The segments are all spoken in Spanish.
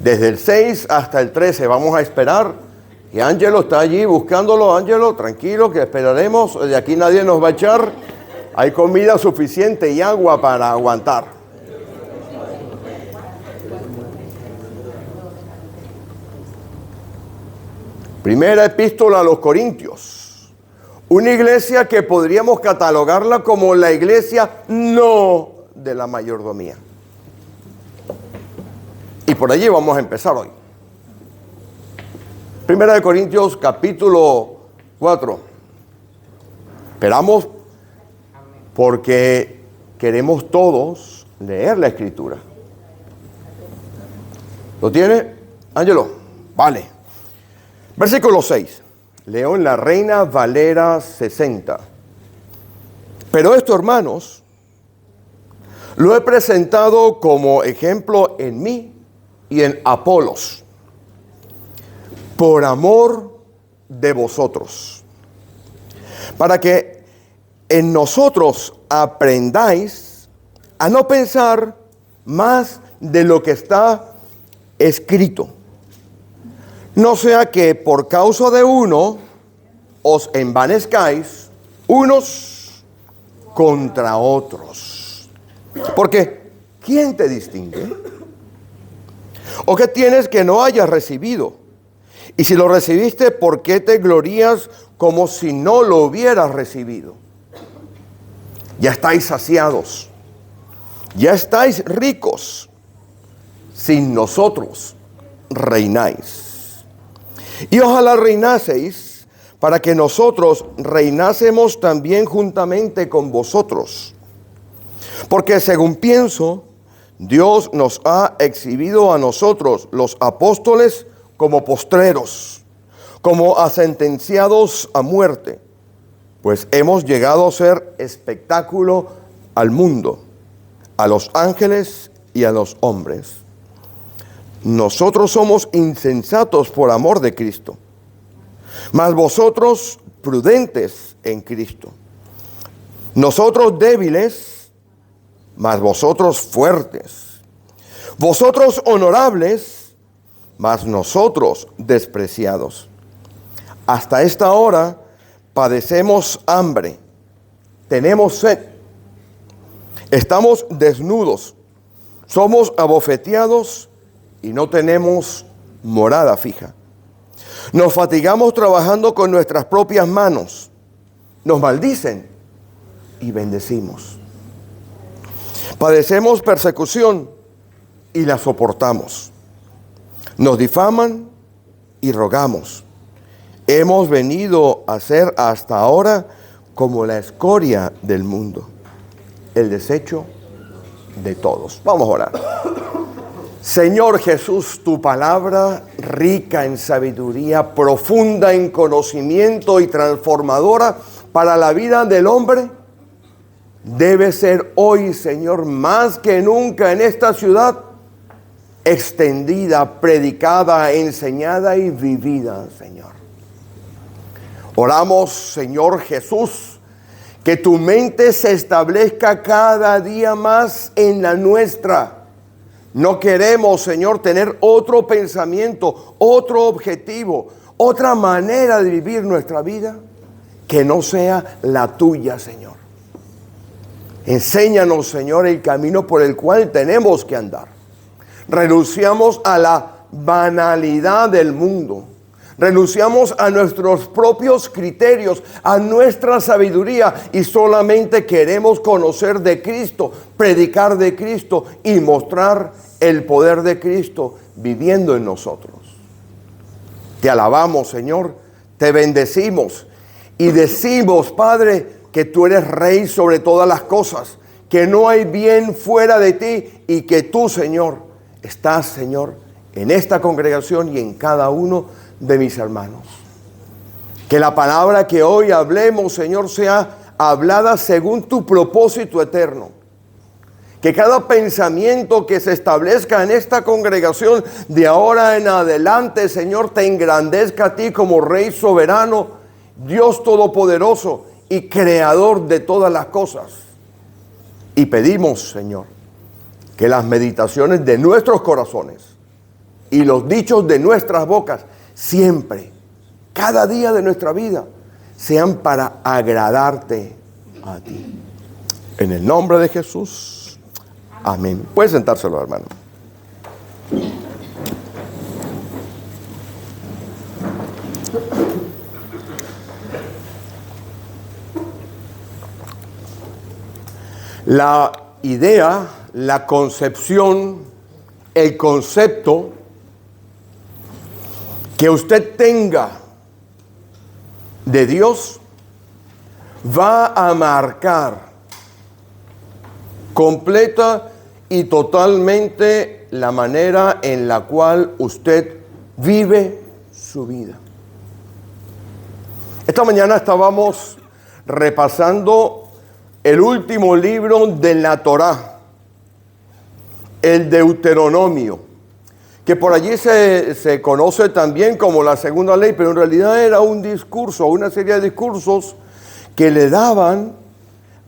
desde el 6 hasta el 13. Vamos a esperar. Y Ángelo está allí buscándolo. Ángelo, tranquilo, que esperaremos. De aquí nadie nos va a echar. Hay comida suficiente y agua para aguantar. Primera epístola a los Corintios. Una iglesia que podríamos catalogarla como la iglesia no de la mayordomía. Y por allí vamos a empezar hoy. Primera de Corintios, capítulo 4. Esperamos porque queremos todos leer la Escritura. ¿Lo tiene, Ángelo? Vale. Versículo 6. Leo en la Reina Valera 60. Pero esto, hermanos, lo he presentado como ejemplo en mí y en Apolos, por amor de vosotros, para que en nosotros aprendáis a no pensar más de lo que está escrito. No sea que por causa de uno os envanezcáis unos contra otros. Porque ¿quién te distingue? ¿O qué tienes que no hayas recibido? Y si lo recibiste, ¿por qué te glorías como si no lo hubieras recibido? Ya estáis saciados, ya estáis ricos, sin nosotros reináis. Y ojalá reinaseis para que nosotros reinásemos también juntamente con vosotros. Porque según pienso, Dios nos ha exhibido a nosotros, los apóstoles, como postreros, como a sentenciados a muerte, pues hemos llegado a ser espectáculo al mundo, a los ángeles y a los hombres. Nosotros somos insensatos por amor de Cristo, mas vosotros prudentes en Cristo. Nosotros débiles, mas vosotros fuertes. Vosotros honorables, mas nosotros despreciados. Hasta esta hora padecemos hambre, tenemos sed, estamos desnudos, somos abofeteados y no tenemos morada fija. Nos fatigamos trabajando con nuestras propias manos, nos maldicen y bendecimos. Padecemos persecución y la soportamos. Nos difaman y rogamos. Hemos venido a ser hasta ahora como la escoria del mundo, el desecho de todos. Vamos a orar. Señor Jesús, tu palabra, rica en sabiduría, profunda en conocimiento y transformadora para la vida del hombre, debe ser hoy, Señor, más que nunca en esta ciudad, extendida, predicada, enseñada y vivida, Señor. Oramos, Señor Jesús, que tu mente se establezca cada día más en la nuestra. No queremos, Señor, tener otro pensamiento, otro objetivo, otra manera de vivir nuestra vida que no sea la tuya, Señor. Enséñanos, Señor, el camino por el cual tenemos que andar. Renunciamos a la banalidad del mundo. Renunciamos a nuestros propios criterios, a nuestra sabiduría y solamente queremos conocer de Cristo, predicar de Cristo y mostrar el poder de Cristo viviendo en nosotros. Te alabamos, Señor, te bendecimos y decimos, Padre, que tú eres Rey sobre todas las cosas, que no hay bien fuera de ti y que tú, Señor, estás, Señor, en esta congregación y en cada uno de mis hermanos. Que la palabra que hoy hablemos, Señor, sea hablada según tu propósito eterno. Que cada pensamiento que se establezca en esta congregación de ahora en adelante, Señor, te engrandezca a ti como Rey soberano, Dios todopoderoso y creador de todas las cosas. Y pedimos, Señor, que las meditaciones de nuestros corazones y los dichos de nuestras bocas siempre, cada día de nuestra vida, sean para agradarte a ti. En el nombre de Jesús. Amén. Pueden sentárselo, hermano. La idea, la concepción, el concepto que usted tenga de Dios va a marcar completa y totalmente la manera en la cual usted vive su vida. Esta mañana estábamos repasando el último libro de la Torá, el Deuteronomio, que por allí se conoce también como la segunda ley, pero en realidad era un discurso, una serie de discursos que le daban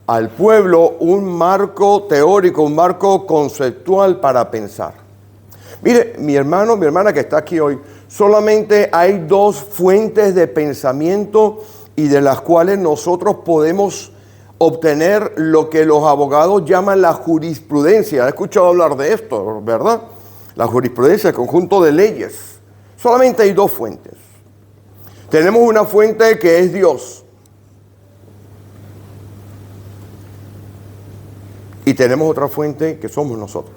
al pueblo un marco teórico, un marco conceptual para pensar. Mire, mi hermano, mi hermana que está aquí hoy, solamente hay dos fuentes de pensamiento y de las cuales nosotros podemos obtener lo que los abogados llaman la jurisprudencia. ¿Ha escuchado hablar de esto, verdad? La jurisprudencia, el conjunto de leyes. Solamente hay dos fuentes. Tenemos una fuente que es Dios. Y tenemos otra fuente que somos nosotros.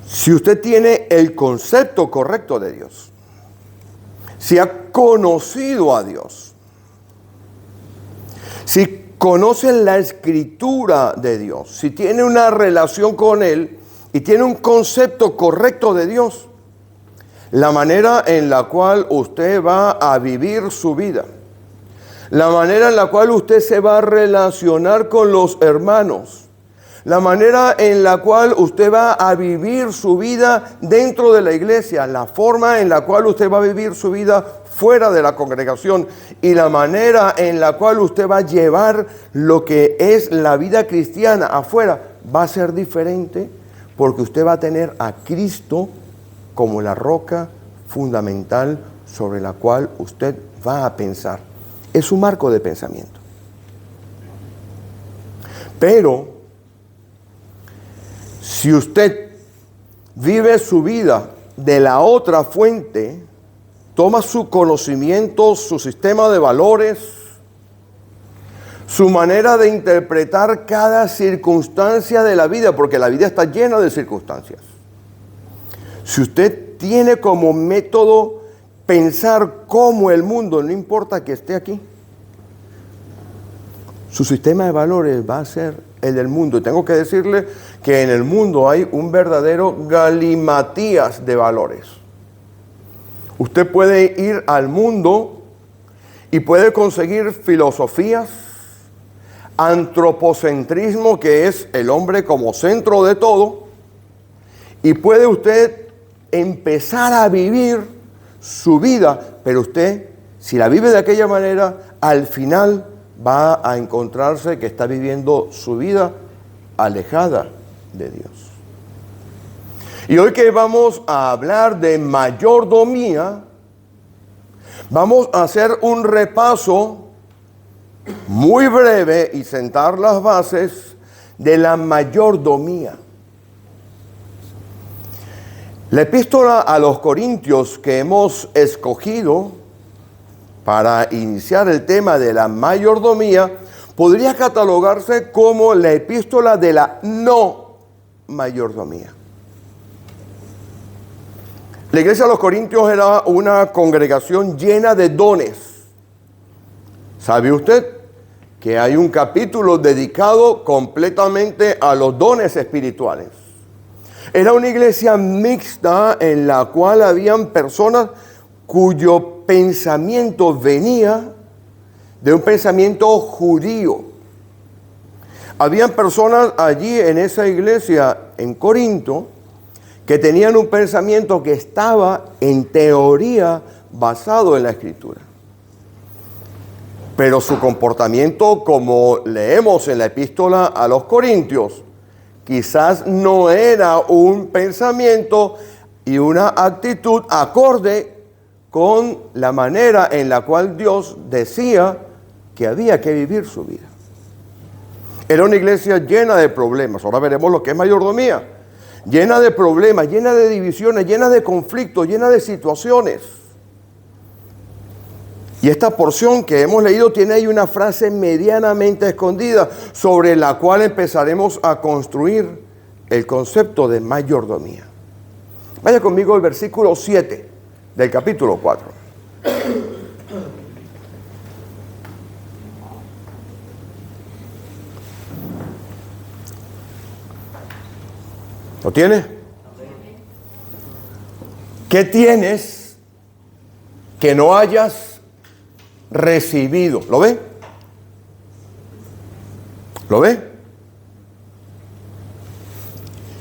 Si usted tiene el concepto correcto de Dios, si ha conocido a Dios, si conoce la escritura de Dios, si tiene una relación con Él y tiene un concepto correcto de Dios, la manera en la cual usted va a vivir su vida, la manera en la cual usted se va a relacionar con los hermanos, la manera en la cual usted va a vivir su vida dentro de la iglesia, la forma en la cual usted va a vivir su vida fuera de la congregación y la manera en la cual usted va a llevar lo que es la vida cristiana afuera va a ser diferente porque usted va a tener a Cristo como la roca fundamental sobre la cual usted va a pensar. Es un marco de pensamiento. Pero si usted vive su vida de la otra fuente, toma su conocimiento, su sistema de valores, su manera de interpretar cada circunstancia de la vida, porque la vida está llena de circunstancias. Si usted tiene como método pensar como el mundo, no importa que esté aquí, su sistema de valores va a ser el del mundo. Y tengo que decirle que en el mundo hay un verdadero galimatías de valores. Usted puede ir al mundo y puede conseguir filosofías, antropocentrismo, que es el hombre como centro de todo, y puede usted empezar a vivir su vida, pero usted, si la vive de aquella manera, al final va a encontrarse que está viviendo su vida alejada de Dios. Y hoy que vamos a hablar de mayordomía, vamos a hacer un repaso muy breve y sentar las bases de la mayordomía. La epístola a los Corintios que hemos escogido para iniciar el tema de la mayordomía podría catalogarse como la epístola de la no mayordomía. La iglesia de los Corintios era una congregación llena de dones. ¿Sabe usted que hay un capítulo dedicado completamente a los dones espirituales? Era una iglesia mixta en la cual habían personas cuyo pensamiento venía de un pensamiento judío. Habían personas allí en esa iglesia en Corinto que tenían un pensamiento que estaba en teoría basado en la Escritura. Pero su comportamiento, como leemos en la epístola a los Corintios, quizás no era un pensamiento y una actitud acorde con la manera en la cual Dios decía que había que vivir su vida. Era una iglesia llena de problemas. Ahora veremos lo que es mayordomía. Llena de problemas, llena de divisiones, llena de conflictos, llena de situaciones. Y esta porción que hemos leído tiene ahí una frase medianamente escondida sobre la cual empezaremos a construir el concepto de mayordomía. Vaya conmigo al versículo 7 del capítulo 4. ¿Lo tiene? ¿Qué tienes que no hayas recibido? ¿Lo ve? ¿Lo ve?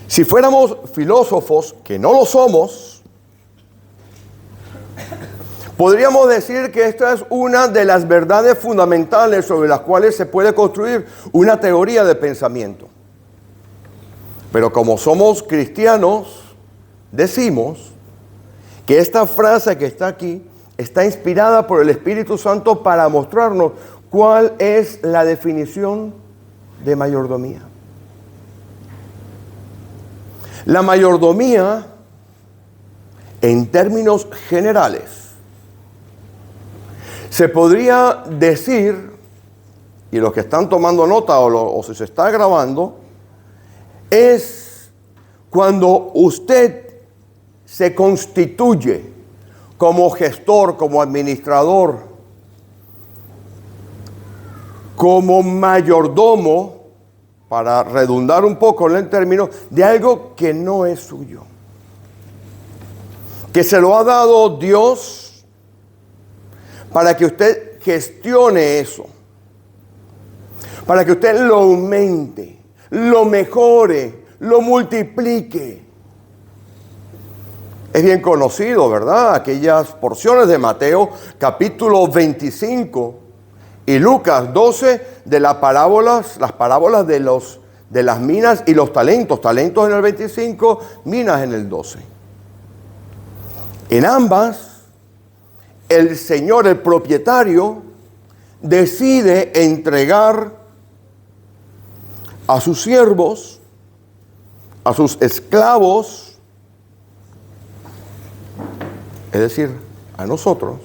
Si fuéramos filósofos, que no lo somos, podríamos decir que esta es una de las verdades fundamentales sobre las cuales se puede construir una teoría de pensamiento. Pero como somos cristianos, decimos que esta frase que está aquí está inspirada por el Espíritu Santo para mostrarnos cuál es la definición de mayordomía. La mayordomía, en términos generales, se podría decir, y los que están tomando nota o si se está grabando, es cuando usted se constituye como gestor, como administrador, como mayordomo, para redundar un poco en el término, de algo que no es suyo, que se lo ha dado Dios para que usted gestione eso, para que usted lo aumente, lo mejore, lo multiplique. Es bien conocido, ¿verdad? Aquellas porciones de Mateo capítulo 25 y Lucas 12 de las parábolas de las minas y los talentos. Talentos en el 25, minas en el 12. En ambas, el Señor, el propietario, decide entregar a sus siervos, a sus esclavos, es decir, a nosotros,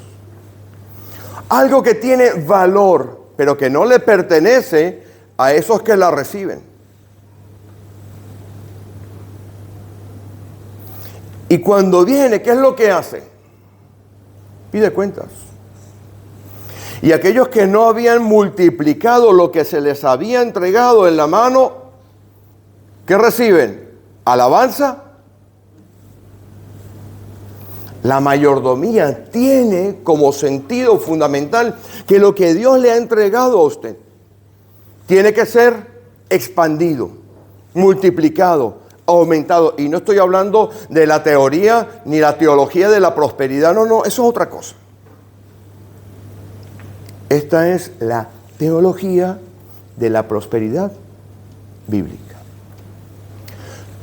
algo que tiene valor, pero que no le pertenece a esos que la reciben. Y cuando viene, ¿qué es lo que hace? Pide cuentas. Y aquellos que no habían multiplicado lo que se les había entregado en la mano, ¿qué reciben? ¿Alabanza? La mayordomía tiene como sentido fundamental que lo que Dios le ha entregado a usted tiene que ser expandido, multiplicado, aumentado. Y no estoy hablando de la teoría ni la teología de la prosperidad, no, eso es otra cosa. Esta es la teología de la prosperidad bíblica.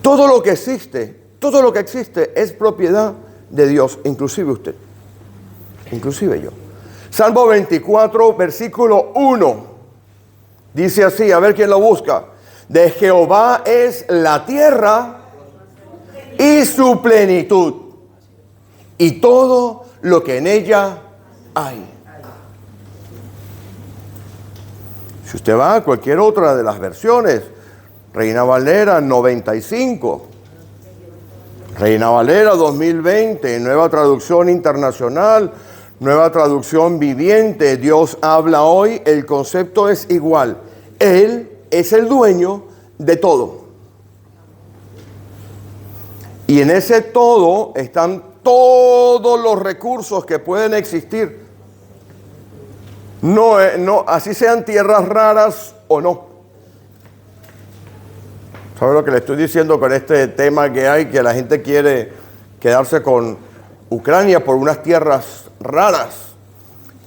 Todo lo que existe es propiedad de Dios, inclusive usted, inclusive yo. Salmo 24, versículo 1, dice así, a ver quién lo busca. De Jehová es la tierra y su plenitud, y todo lo que en ella hay. Si usted va a cualquier otra de las versiones, Reina Valera 95, Reina Valera 2020, Nueva Traducción Internacional, Nueva Traducción Viviente, Dios habla hoy, el concepto es igual. Él es el dueño de todo. Y en ese todo están todos los recursos que pueden existir. No, así sean tierras raras o no. ¿Sabe lo que le estoy diciendo con este tema que hay? Que la gente quiere quedarse con Ucrania por unas tierras raras.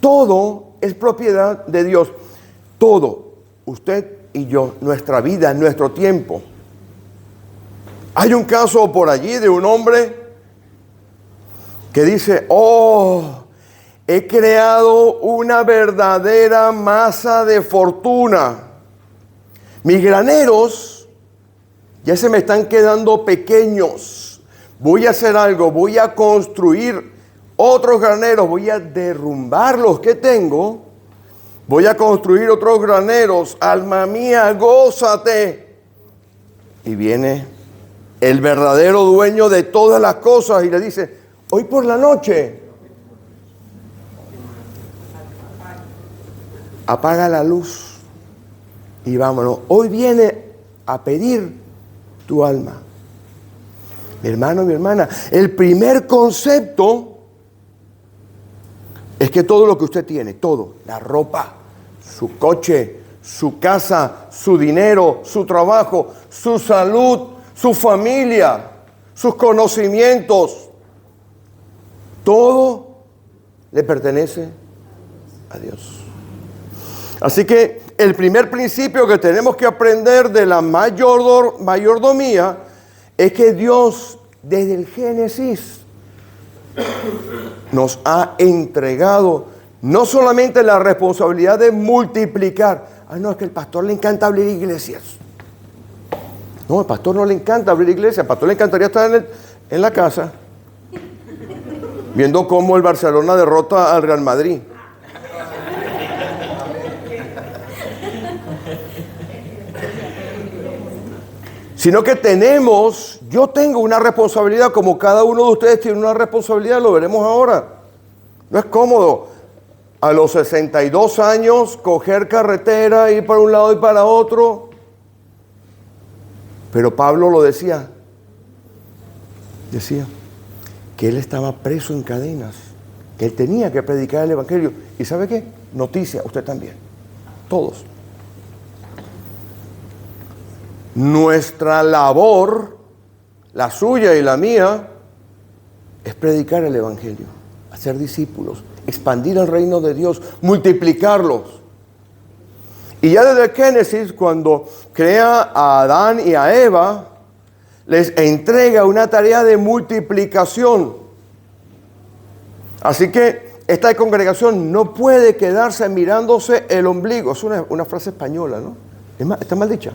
Todo es propiedad de Dios. Todo, usted y yo, nuestra vida, nuestro tiempo, Hay un caso por allí de un hombre que dice, oh, he creado una verdadera masa de fortuna. Mis graneros ya se me están quedando pequeños. Voy a hacer algo, voy a construir otros graneros, voy a derrumbar los que tengo, voy a construir otros graneros. Alma mía, gózate. Y viene el verdadero dueño de todas las cosas y le dice, hoy por la noche apaga la luz y vámonos. Hoy viene a pedir tu alma. Mi hermano, mi hermana, el primer concepto es que todo lo que usted tiene, todo, la ropa, su coche, su casa, su dinero, su trabajo, su salud, su familia, sus conocimientos, todo le pertenece a Dios. Así que el primer principio que tenemos que aprender de la mayordomía es que Dios desde el Génesis nos ha entregado no solamente la responsabilidad de multiplicar. No, es que el pastor le encanta abrir iglesias. No, al pastor no le encanta abrir iglesias. Al pastor le encantaría estar en la casa viendo cómo el Barcelona derrota al Real Madrid. Sino que yo tengo una responsabilidad, como cada uno de ustedes tiene una responsabilidad, lo veremos ahora. No es cómodo a los 62 años coger carretera, ir para un lado y para otro. Pero Pablo lo decía que él estaba preso en cadenas, que él tenía que predicar el evangelio. ¿Y sabe qué? Noticia, usted también, todos. Nuestra labor, la suya y la mía, es predicar el evangelio, hacer discípulos, expandir el reino de Dios, multiplicarlos. Y ya desde el Génesis, cuando crea a Adán y a Eva, les entrega una tarea de multiplicación. Así que esta congregación no puede quedarse mirándose el ombligo. Es una frase española, ¿no? ¿Está mal dicha?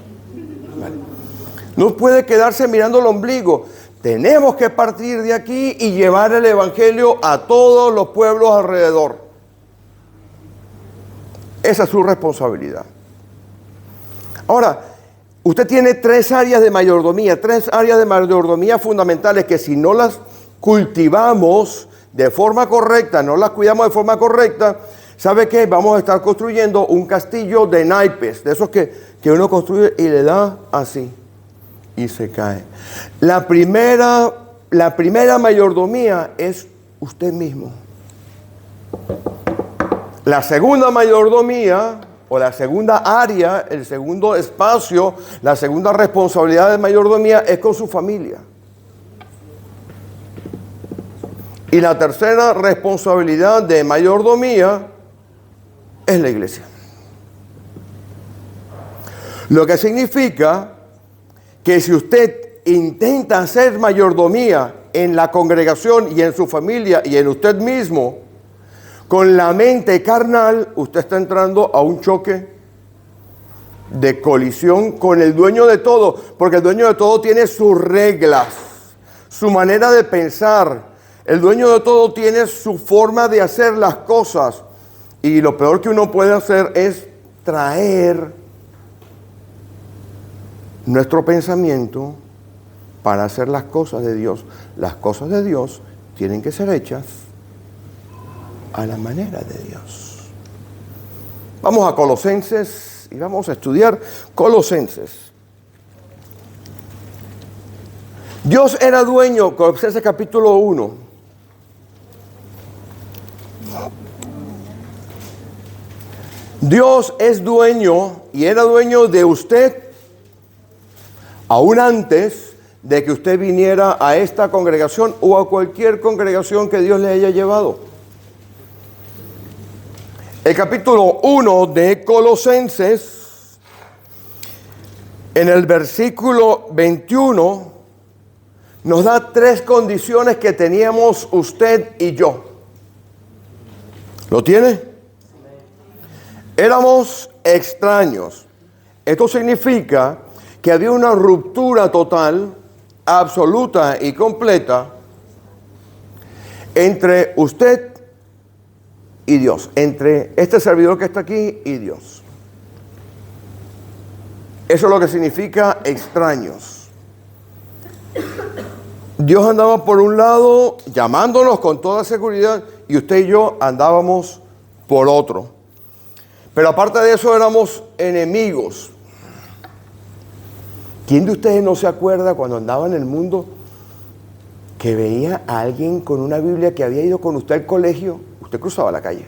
Vale. No puede quedarse mirando el ombligo. Tenemos que partir de aquí y llevar el evangelio a todos los pueblos alrededor. Esa es su responsabilidad. Ahora, usted tiene tres áreas de mayordomía fundamentales que si no las cultivamos de forma correcta, no las cuidamos de forma correcta, ¿sabe qué? Vamos a estar construyendo un castillo de naipes, de esos que uno construye y le da así y se cae. La primera mayordomía es usted mismo. La segunda mayordomía, o la segunda área, el segundo espacio, la segunda responsabilidad de mayordomía es con su familia. Y la tercera responsabilidad de mayordomía es la iglesia. Lo que significa que si usted intenta hacer mayordomía en la congregación y en su familia y en usted mismo, con la mente carnal, usted está entrando a un choque de colisión con el dueño de todo, porque el dueño de todo tiene sus reglas, su manera de pensar. El dueño de todo tiene su forma de hacer las cosas. Y lo peor que uno puede hacer es traer nuestro pensamiento para hacer las cosas de Dios. Las cosas de Dios tienen que ser hechas a la manera de Dios. Vamos a Colosenses y vamos a estudiar Colosenses. Dios era dueño, Colosenses capítulo 1. Dios es dueño y era dueño de usted aún antes de que usted viniera a esta congregación o a cualquier congregación que Dios le haya llevado. El capítulo 1 de Colosenses, en el versículo 21, nos da 3 condiciones que teníamos usted y yo. ¿Lo tiene? Éramos extraños. Esto significa que había una ruptura total, absoluta y completa entre usted y Dios, entre este servidor que está aquí y Dios. Eso es lo que significa extraños. Dios andaba por un lado llamándonos con toda seguridad y usted y yo andábamos por otro. Pero aparte de eso éramos enemigos. ¿Quién de ustedes no se acuerda cuando andaba en el mundo que veía a alguien con una Biblia que había ido con usted al colegio? Usted cruzaba la calle.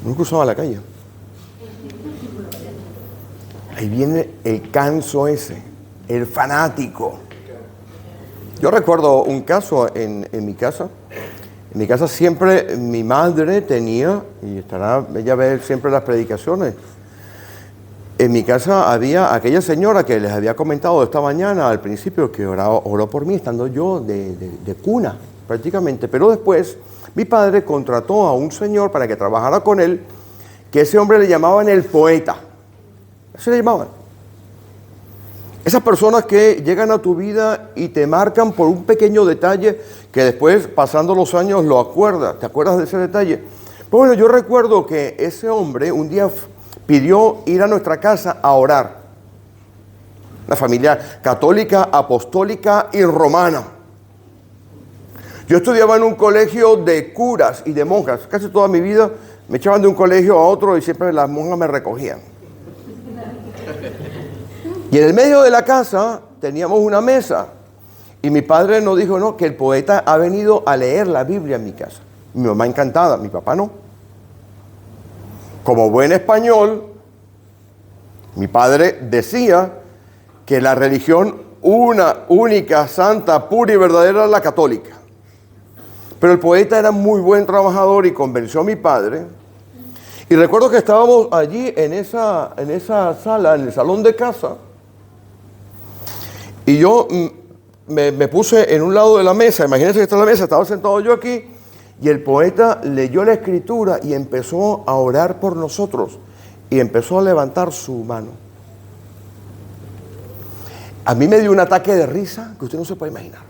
No cruzaba la calle. Ahí viene el canso ese, el fanático. Yo recuerdo un caso en mi casa. En mi casa siempre mi madre tenía, y estará ella a ver siempre las predicaciones. En mi casa había aquella señora que les había comentado esta mañana al principio que oró por mí, estando yo de cuna prácticamente. Pero después mi padre contrató a un señor para que trabajara con él, que ese hombre le llamaban el poeta. Así le llamaban. Esas personas que llegan a tu vida y te marcan por un pequeño detalle que después, pasando los años, lo acuerdas. ¿Te acuerdas de ese detalle? Pues bueno, yo recuerdo que ese hombre un día pidió ir a nuestra casa a orar. Una familia católica, apostólica y romana. Yo estudiaba en un colegio de curas y de monjas. Casi toda mi vida me echaban de un colegio a otro y siempre las monjas me recogían. Y en el medio de la casa teníamos una mesa. Y mi padre nos dijo, no, que el poeta ha venido a leer la Biblia en mi casa. Mi mamá encantada, mi papá no. Como buen español, mi padre decía que la religión única, santa, pura y verdadera era la católica. Pero el poeta era muy buen trabajador y convenció a mi padre. Y recuerdo que estábamos allí en esa sala, en el salón de casa. Y yo me puse en un lado de la mesa. Imagínense que está en la mesa, estaba sentado yo aquí. Y el poeta leyó la escritura y empezó a orar por nosotros. Y empezó a levantar su mano. A mí me dio un ataque de risa que usted no se puede imaginar.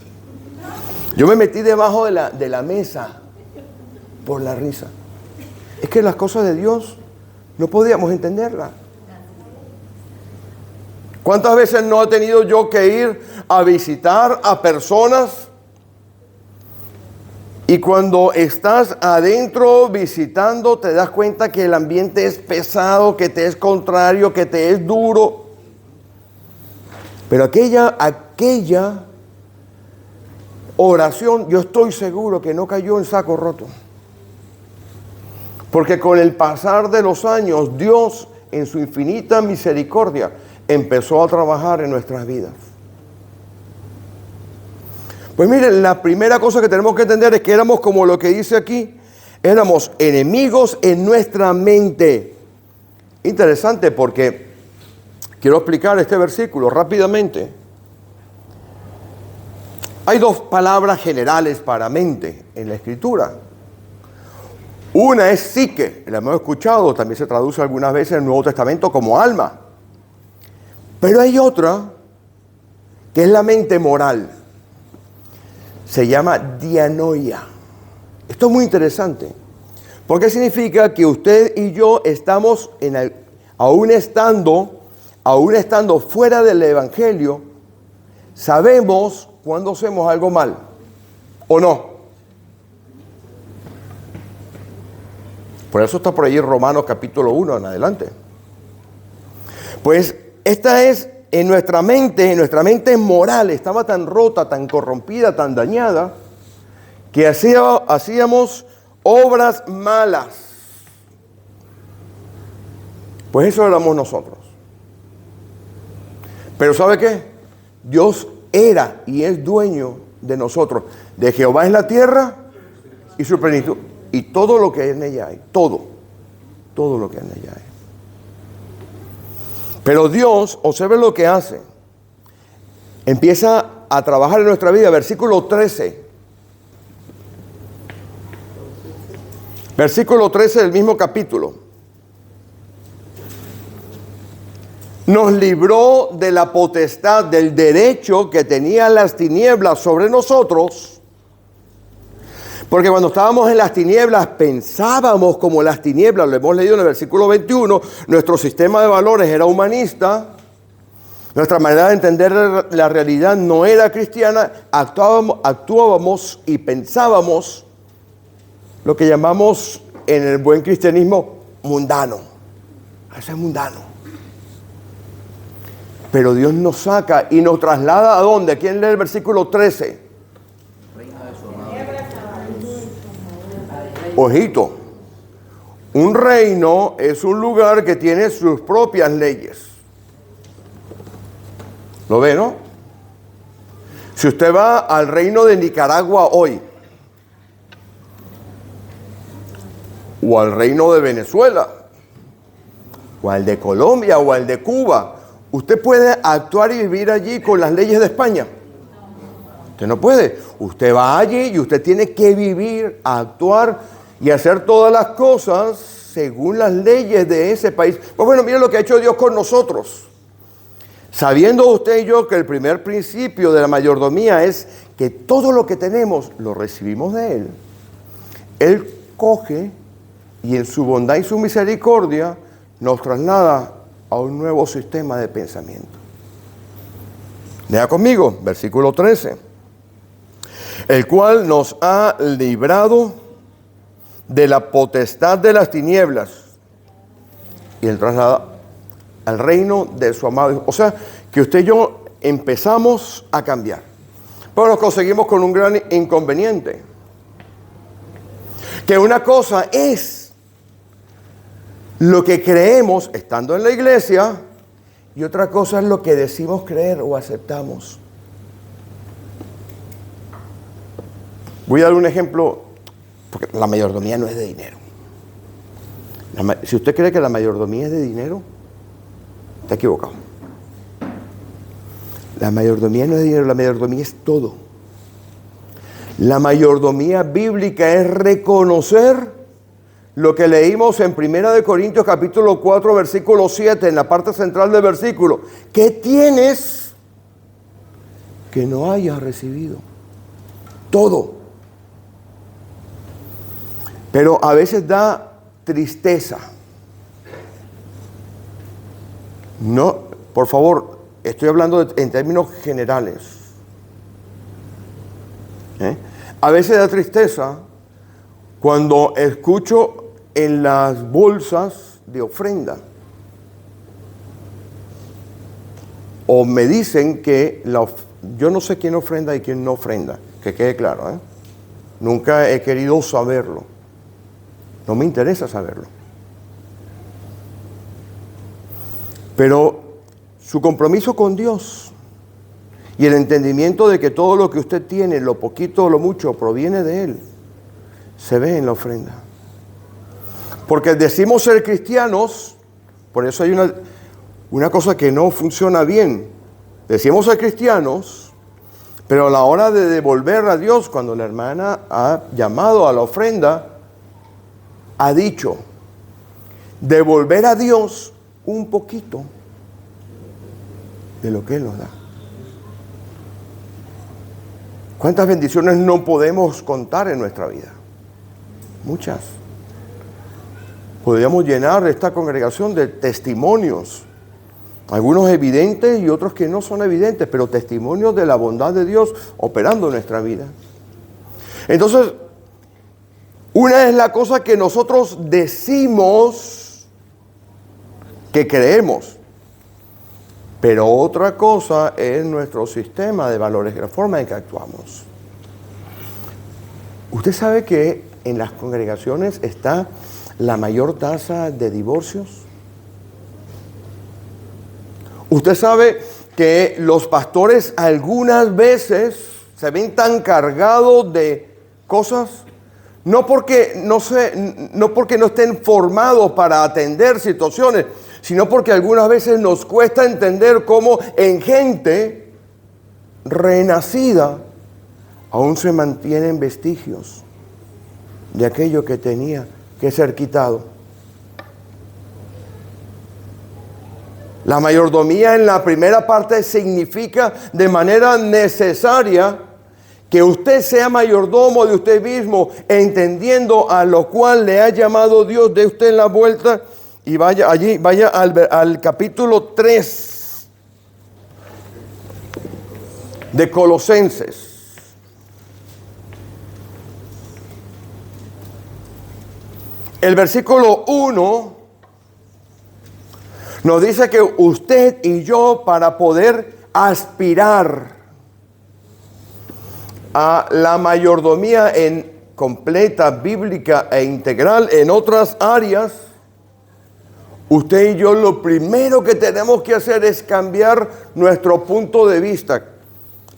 Yo me metí debajo de la mesa por la risa. Es que las cosas de Dios no podíamos entenderlas. ¿Cuántas veces no he tenido yo que ir a visitar a personas? Y cuando estás adentro visitando, te das cuenta que el ambiente es pesado, que te es contrario, que te es duro. Pero aquella oración, yo estoy seguro que no cayó en saco roto. Porque con el pasar de los años, Dios, en su infinita misericordia, empezó a trabajar en nuestras vidas. Pues miren, la primera cosa que tenemos que entender es que éramos como lo que dice aquí, éramos enemigos en nuestra mente. Interesante porque quiero explicar este versículo rápidamente. Hay 2 palabras generales para mente en la Escritura. Una es psique, la hemos escuchado, también se traduce algunas veces en el Nuevo Testamento como alma. Pero hay otra que es la mente moral. Se llama dianoia. Esto es muy interesante, porque significa que usted y yo estamos, aún estando fuera del Evangelio, sabemos cuando hacemos algo mal, ¿o no? Por eso está por ahí Romanos capítulo 1 en adelante. Pues esta es en nuestra mente moral, estaba tan rota, tan corrompida, tan dañada, que hacíamos obras malas. Pues eso éramos nosotros. Pero ¿sabe qué? Dios era y es dueño de nosotros. De Jehová es la tierra y su plenitud. Y todo lo que en ella hay. Todo lo que en ella hay. Pero Dios, observe lo que hace. empieza a trabajar en nuestra vida. Versículo 13. Versículo 13 del mismo capítulo. Nos libró de la potestad, del derecho que tenían las tinieblas sobre nosotros. Porque cuando estábamos en las tinieblas pensábamos como las tinieblas. Lo hemos leído en el versículo 21. Nuestro sistema de valores era humanista. Nuestra manera de entender la realidad no era cristiana. Actuábamos y pensábamos lo que llamamos en el buen cristianismo mundano. Eso es mundano. Pero Dios nos saca y nos traslada ¿a dónde? ¿Quién lee el versículo 13? Ojito. Un reino es un lugar que tiene sus propias leyes. ¿Lo ve, no? Si usted va al reino de Nicaragua hoy, o al reino de Venezuela, o al de Colombia, o al de Cuba, ¿usted puede actuar y vivir allí con las leyes de España? Usted no puede. Usted va allí y usted tiene que vivir, actuar y hacer todas las cosas según las leyes de ese país. Pues bueno, mire lo que ha hecho Dios con nosotros. Sabiendo usted y yo que el primer principio de la mayordomía es que todo lo que tenemos lo recibimos de Él. Él coge y en su bondad y su misericordia nos traslada a un nuevo sistema de pensamiento. Lea conmigo, versículo 13. El cual nos ha librado de la potestad de las tinieblas y el traslada al reino de su amado Hijo. O sea, que usted y yo empezamos a cambiar. Pero nos conseguimos con un gran inconveniente. Que una cosa es lo que creemos estando en la iglesia y otra cosa es lo que decimos creer o aceptamos. Voy a dar un ejemplo, porque la mayordomía no es de dinero. Si usted cree que la mayordomía es de dinero, está equivocado. La mayordomía no es de dinero, la mayordomía es todo. La mayordomía bíblica es reconocer lo que leímos en 1 Corintios capítulo 4, versículo 7, en la parte central del versículo. ¿Qué tienes que no hayas recibido? Todo. Pero a veces da tristeza. No, por favor, estoy hablando en términos generales. A veces da tristeza cuando escucho en las bolsas de ofrenda o me dicen que yo no sé quién ofrenda y quién no ofrenda, que quede claro, Nunca he querido saberlo, no me interesa saberlo, pero su compromiso con Dios y el entendimiento de que todo lo que usted tiene, lo poquito o lo mucho, proviene de Él, se ve en la ofrenda. Porque decimos ser cristianos, por eso hay una cosa que no funciona bien. Decimos ser cristianos, pero a la hora de devolver a Dios, cuando la hermana ha llamado a la ofrenda, ha dicho, devolver a Dios un poquito de lo que Él nos da. ¿Cuántas bendiciones no podemos contar en nuestra vida? Muchas. Podríamos llenar esta congregación de testimonios, algunos evidentes y otros que no son evidentes, pero testimonios de la bondad de Dios operando en nuestra vida. Entonces, una es la cosa que nosotros decimos que creemos, pero otra cosa es nuestro sistema de valores, la forma en que actuamos. Usted sabe que en las congregaciones está la mayor tasa de divorcios. Usted sabe que los pastores algunas veces se ven tan cargados de cosas, no porque no estén formados para atender situaciones, sino porque algunas veces nos cuesta entender cómo en gente renacida, aún se mantienen vestigios de aquello que tenía que ser quitado. La mayordomía en la primera parte significa de manera necesaria que usted sea mayordomo de usted mismo, entendiendo a lo cual le ha llamado Dios. De usted la vuelta y vaya allí, vaya al capítulo 3 de Colosenses. El versículo 1 nos dice que usted y yo, para poder aspirar a la mayordomía en completa, bíblica e integral en otras áreas, usted y yo lo primero que tenemos que hacer es cambiar nuestro punto de vista.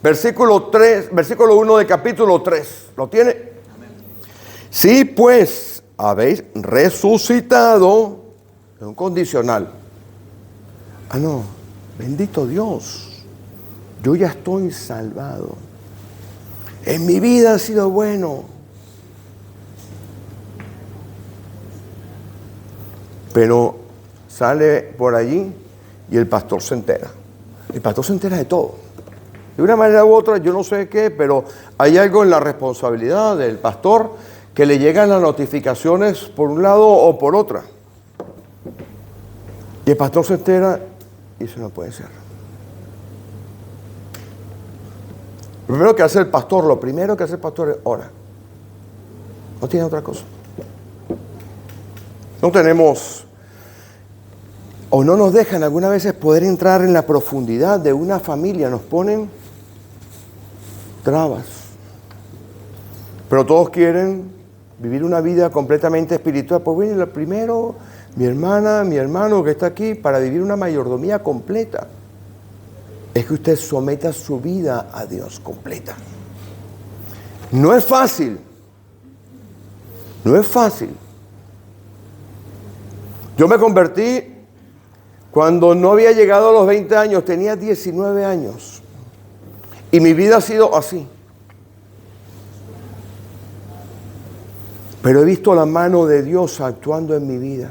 Versículo 1 de capítulo 3. ¿Lo tiene? Amén. Sí, pues habéis resucitado. Es un condicional. No, bendito Dios. Yo ya estoy salvado. En mi vida ha sido bueno. Pero sale por allí y el pastor se entera. El pastor se entera de todo. De una manera u otra, yo no sé qué, pero hay algo en la responsabilidad del pastor que le llegan las notificaciones por un lado o por otra. Y el pastor se entera y eso no puede ser. Lo primero que hace el pastor es orar. No tiene otra cosa. No tenemos, o no nos dejan algunas veces poder entrar en la profundidad de una familia. Nos ponen trabas. Pero todos quieren vivir una vida completamente espiritual. Pues viene lo primero, mi hermana, mi hermano que está aquí, para vivir una mayordomía completa. Es que usted someta su vida a Dios completa. No es fácil. No es fácil. Yo me convertí cuando no había llegado a los 20 años, tenía 19 años. Y mi vida ha sido así. Pero he visto la mano de Dios actuando en mi vida.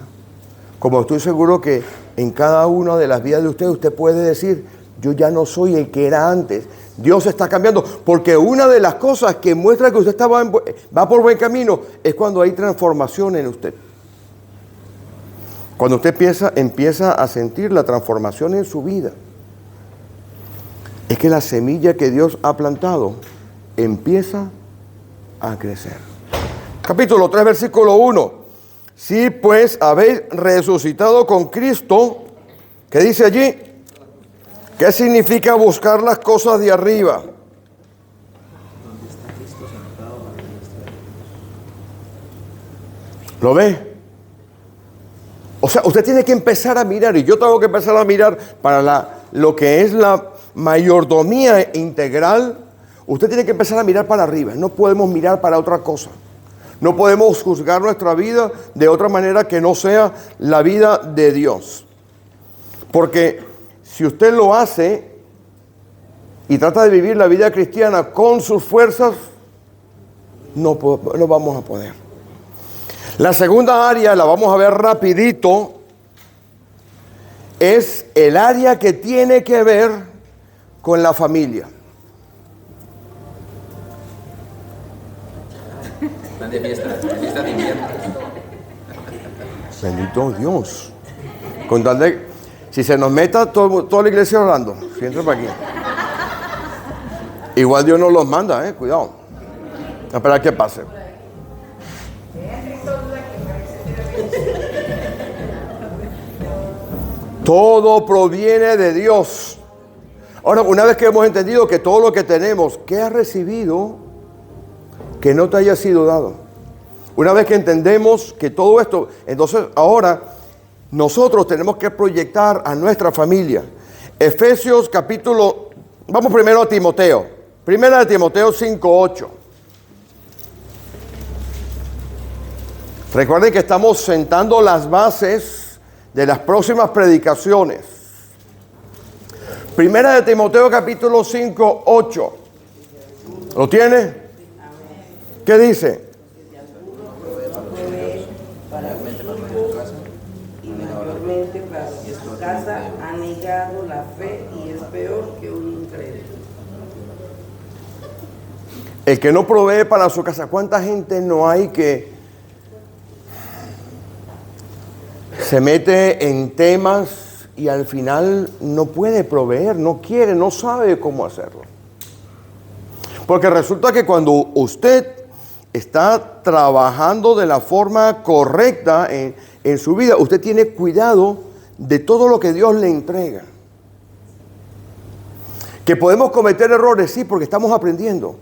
Como estoy seguro que en cada una de las vidas de usted puede decir, yo ya no soy el que era antes. Dios está cambiando. Porque una de las cosas que muestra que usted va por buen camino es cuando hay transformación en usted. Cuando usted empieza a sentir la transformación en su vida. Es que la semilla que Dios ha plantado empieza a crecer. Capítulo 3, versículo 1. Si pues habéis resucitado con Cristo, ¿qué dice allí? ¿Qué significa buscar las cosas de arriba? ¿Lo ve? O sea, usted tiene que empezar a mirar, y yo tengo que empezar a mirar para lo que es la mayordomía integral. Usted tiene que empezar a mirar para arriba. No podemos mirar para otra cosa. No podemos juzgar nuestra vida de otra manera que no sea la vida de Dios. Porque si usted lo hace y trata de vivir la vida cristiana con sus fuerzas, no vamos a poder. La segunda área, la vamos a ver rapidito, es el área que tiene que ver con la familia. De fiesta de invierno. Bendito Dios. Con tal de, si se nos meta toda la iglesia orando, si entra para aquí. Igual Dios nos los manda, cuidado. A esperar que pase. Todo proviene de Dios. Ahora, una vez que hemos entendido que todo lo que tenemos, ¿qué has recibido que no te haya sido dado? Una vez que entendemos que todo esto, entonces ahora nosotros tenemos que proyectar a nuestra familia. Efesios capítulo, vamos primero a Timoteo. Primera de Timoteo 5:8. Recuerden que estamos sentando las bases de las próximas predicaciones. Primera de Timoteo capítulo 5, 8. ¿Lo tiene? ¿Qué dice? Para sus hijos y mayormente para su casa ha negado la fe y es peor que un incrédulo. El que no provee para su casa. ¿Cuánta gente no hay que se mete en temas y al final no puede proveer, no quiere, no sabe cómo hacerlo? Porque resulta que cuando usted está trabajando de la forma correcta en su vida, usted tiene cuidado de todo lo que Dios le entrega. Que podemos cometer errores, sí, porque estamos aprendiendo.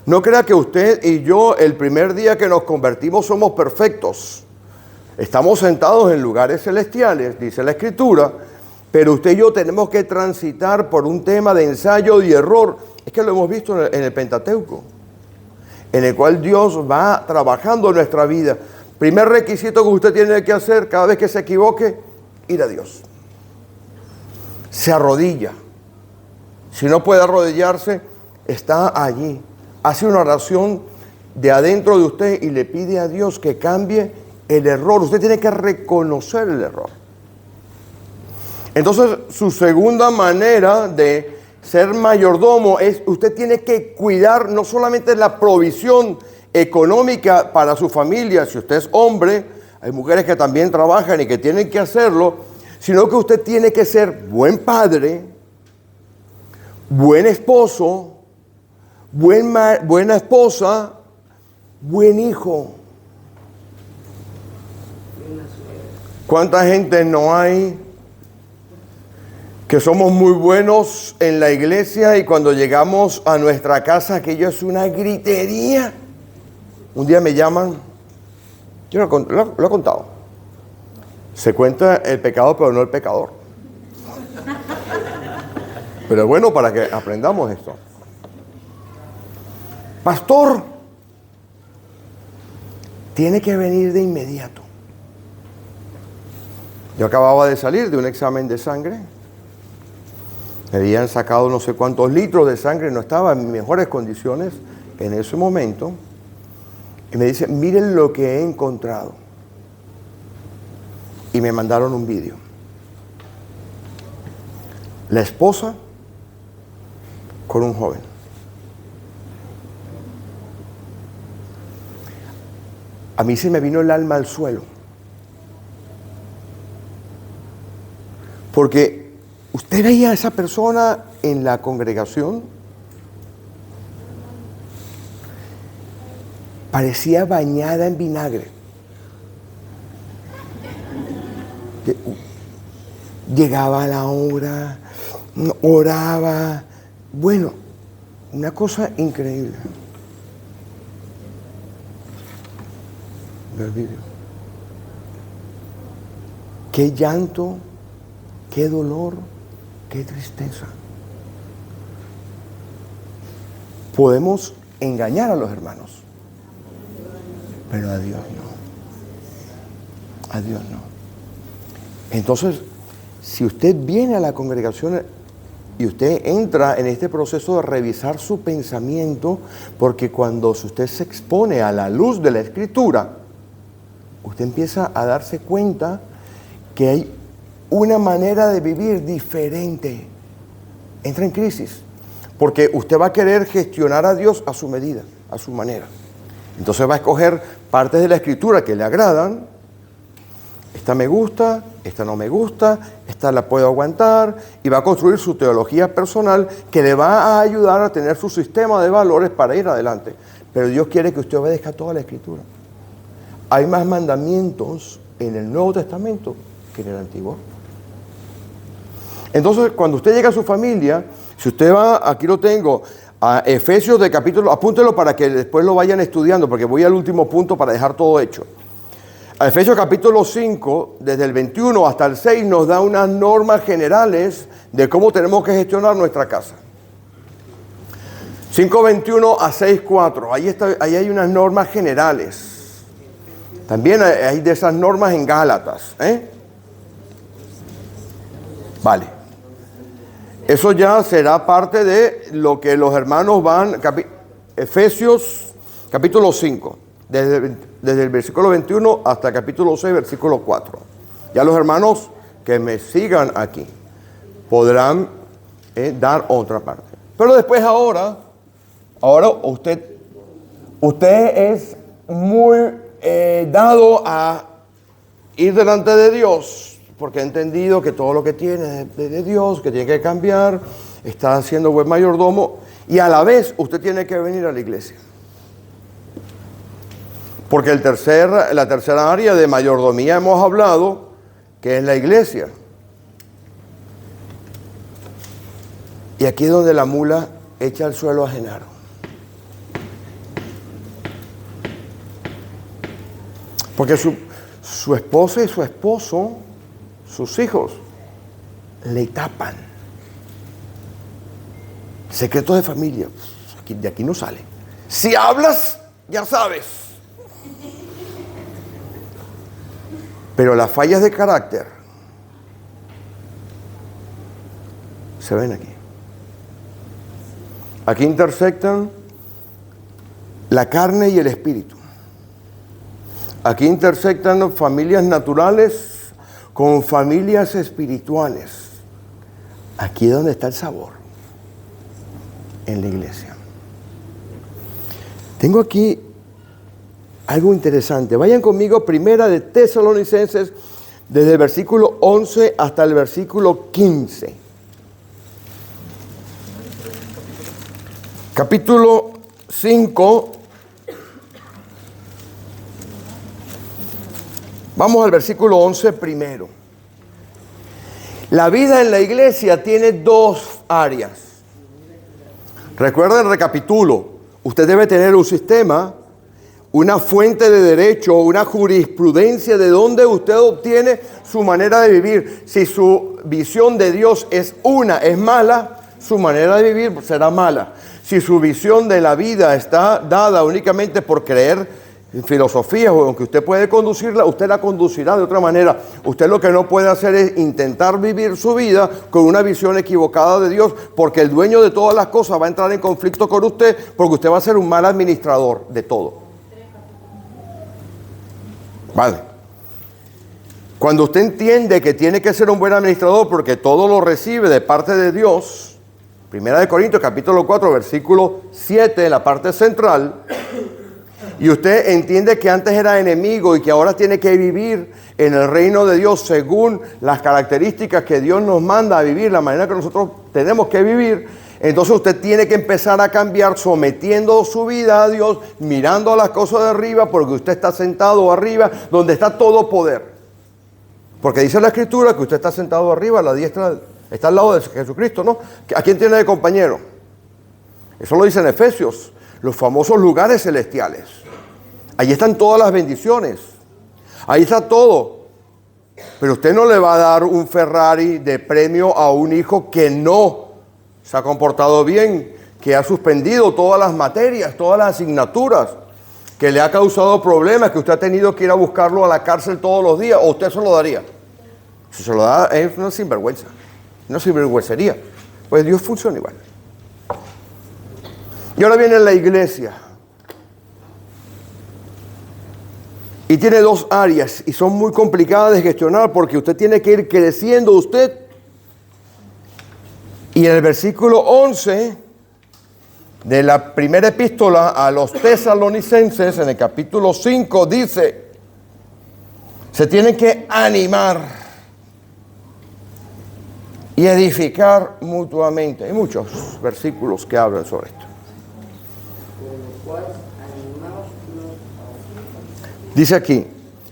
No crea que usted y yo el primer día que nos convertimos somos perfectos. Estamos sentados en lugares celestiales, dice la Escritura, pero usted y yo tenemos que transitar por un tema de ensayo y error. Es que lo hemos visto en el Pentateuco, en el cual Dios va trabajando en nuestra vida. Primer requisito que usted tiene que hacer cada vez que se equivoque, ir a Dios. Se arrodilla. Si no puede arrodillarse, está allí. Hace una oración de adentro de usted y le pide a Dios que cambie el error. Usted tiene que reconocer el error. Entonces, su segunda manera de ser mayordomo es, usted tiene que cuidar no solamente la provisión económica para su familia, si usted es hombre, hay mujeres que también trabajan y que tienen que hacerlo, sino que usted tiene que ser buen padre, buen esposo, buena esposa, buen hijo. ¿Cuánta gente no hay que somos muy buenos en la iglesia y cuando llegamos a nuestra casa aquello es una gritería? Un día me llaman, yo lo he contado, se cuenta el pecado pero no el pecador. Pero es bueno para que aprendamos esto. Pastor, tiene que venir de inmediato. Yo acababa de salir de un examen de sangre. Me habían sacado no sé cuántos litros de sangre, no estaba en mejores condiciones en ese momento. Y me dice, miren lo que he encontrado. Y me mandaron un vídeo. La esposa con un joven. A mí se me vino el alma al suelo. Porque usted veía a esa persona en la congregación, parecía bañada en vinagre. Llegaba a la hora, oraba. Bueno, una cosa increíble. Ve el video. Qué llanto, qué dolor, qué tristeza. Podemos engañar a los hermanos, pero a Dios no. A Dios no. Entonces, si usted viene a la congregación y usted entra en este proceso de revisar su pensamiento, porque cuando usted se expone a la luz de la Escritura, usted empieza a darse cuenta que hay una manera de vivir diferente. Entra en crisis, porque usted va a querer gestionar a Dios a su medida, a su manera. Entonces va a escoger partes de la Escritura que le agradan. Esta me gusta, esta no me gusta, esta la puedo aguantar, y va a construir su teología personal que le va a ayudar a tener su sistema de valores para ir adelante. Pero Dios quiere que usted obedezca toda la Escritura. Hay más mandamientos en el Nuevo Testamento que en el Antiguo. Entonces, cuando usted llega a su familia, si usted va, aquí lo tengo, a Efesios de capítulo, apúntelo para que después lo vayan estudiando, porque voy al último punto para dejar todo hecho. A Efesios capítulo 5, desde el 21 hasta el 6, nos da unas normas generales de cómo tenemos que gestionar nuestra casa. 5:21 a 6:4, ahí hay unas normas generales. También hay de esas normas en Gálatas. Vale. Eso ya será parte de lo que los hermanos van, Efesios capítulo 5, desde el versículo 21 hasta el capítulo 6, versículo 4. Ya los hermanos que me sigan aquí podrán dar otra parte. Pero después ahora usted es muy dado a ir delante de Dios, porque ha entendido que todo lo que tiene es de Dios, que tiene que cambiar, está siendo buen mayordomo, y a la vez usted tiene que venir a la iglesia. Porque la tercera área de mayordomía hemos hablado, que es la iglesia. Y aquí es donde la mula echa al suelo a Genaro. Porque su esposa y su esposo, sus hijos, le tapan. Secretos de familia, de aquí no sale. Si hablas, ya sabes. Pero las fallas de carácter se ven aquí. Aquí intersectan la carne y el espíritu. Aquí intersectan familias naturales con familias espirituales. Aquí es donde está el sabor, en la iglesia. Tengo aquí algo interesante. Vayan conmigo, primera de Tesalonicenses, desde el versículo 11 hasta el versículo 15. Capítulo 5. Vamos al versículo 11 primero. La vida en la iglesia tiene dos áreas. Recuerden, recapitulo. Usted debe tener un sistema, una fuente de derecho, una jurisprudencia de donde usted obtiene su manera de vivir. Si su visión de Dios es mala, su manera de vivir será mala. Si su visión de la vida está dada únicamente por creer en filosofías, o aunque usted puede conducirla, usted la conducirá de otra manera. Usted lo que no puede hacer es intentar vivir su vida con una visión equivocada de Dios, porque el dueño de todas las cosas va a entrar en conflicto con usted, porque usted va a ser un mal administrador de todo. Vale. Cuando usted entiende que tiene que ser un buen administrador porque todo lo recibe de parte de Dios, Primera de Corintios capítulo 4 versículo 7 en la parte central, y usted entiende que antes era enemigo y que ahora tiene que vivir en el reino de Dios según las características que Dios nos manda a vivir, la manera que nosotros tenemos que vivir, entonces usted tiene que empezar a cambiar sometiendo su vida a Dios, mirando a las cosas de arriba, porque usted está sentado arriba donde está todo poder. Porque dice la Escritura que usted está sentado arriba a la diestra, está al lado de Jesucristo, ¿no? ¿A quién tiene de compañero? Eso lo dice en Efesios, los famosos lugares celestiales. Allí están todas las bendiciones. Ahí está todo. Pero usted no le va a dar un Ferrari de premio a un hijo que no se ha comportado bien, que ha suspendido todas las materias, todas las asignaturas, que le ha causado problemas, que usted ha tenido que ir a buscarlo a la cárcel todos los días, o usted se lo daría. Si se lo da, es una sinvergüenza, una sinvergüencería. Pues Dios funciona igual. Y ahora viene la iglesia. Y tiene dos áreas y son muy complicadas de gestionar porque usted tiene que ir creciendo usted. Y en el versículo 11 de la primera epístola a los tesalonicenses, en el capítulo 5, dice, se tienen que animar y edificar mutuamente. Hay muchos versículos que hablan sobre esto. Dice aquí,